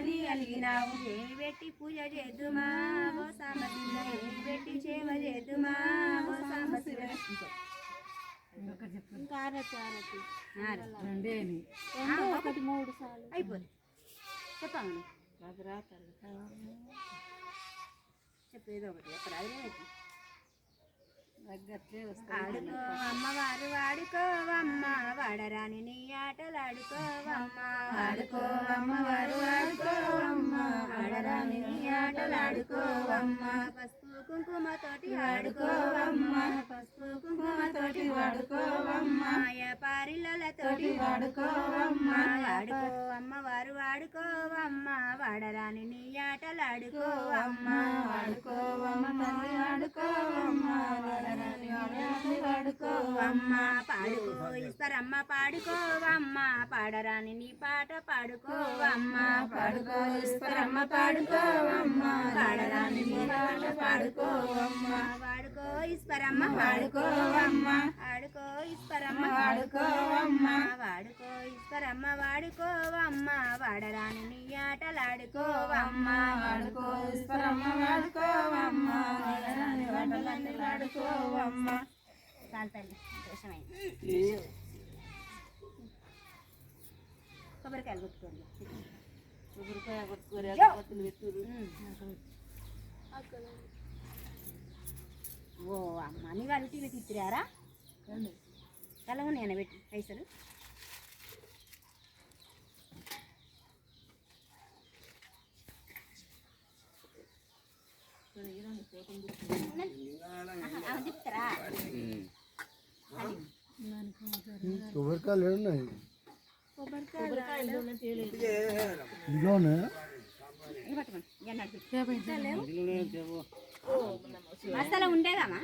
అని అలిగినావు ఏమి పెట్టి పూజ చేద్దుమా ఓ సాంబశివ ఏమి పెట్టి సేవ చేద్దుమా ఓ సాంబశివ ఒకటి 3 సార్లు అయిపోయింది చెప్పండి చెప్పేది ఒకటి చెప్పరాదు ఆడుకో అమ్మవారు వాడుకోవమ్మ వాడరాని నీ ఆటలాడుకోవమ్మ ఆడుకో అమ్మవారు వాడుకోవమ్మ వాడరాని నీ ఆటలాడుకోవమ్మ పసుపు కుంకుమతోటి వాడుకోవమ్మ పసుపు కుంకుమతోటి వాడుకోవమ్మ పారిలతోటి వాడుకోవమ్మ వాడుకో అమ్మవారు వాడుకోవమ్మ వాడరాని నీ ఆటలాడుకోవమ్మ వాడుకోవమ్మ తల్లి వాడుకోవమ్మ పాడుకోవమ్మ పాడుకో ఇస్తారమ్మ పాడుకోవమ్మ పాడరాని నీ పాట పాడుకోవమ్మ పాడుకో ఇస్తారమ్మ పాడుకోవమ్మ పాడరాని నీ పాట పాడుకోవమ్మ వాడుకో ఇస్తారమ్మ వాడుకోవమ్మ వాడుకో ఇస్తారమ్మ వాడుకోవమ్మ వాడుకో ఇస్తారమ్మ వాడుకోవమ్మ వాడరాని నీ ఆటలాడుకోవమ్మ వాడుకో ఇస్తారమ్మ వాడుకోవమ్మ వాడరాని ఆటలన్నీ వాడుకోవమ్మ చాలు తల్లి దోషమైంది కొబ్బరికాయలు కొట్టుకోండి కొబ్బరికాయ కొట్టుకోరు ఓ అమ్మ నీ వాళ్ళు టీవీ తిప్పిరారా కలవ నేను పెట్టి పైసలు తిప్పుతారా కొబ్బరికాయలు ఉన్నాయి మసాలా ఉండేదమ్మా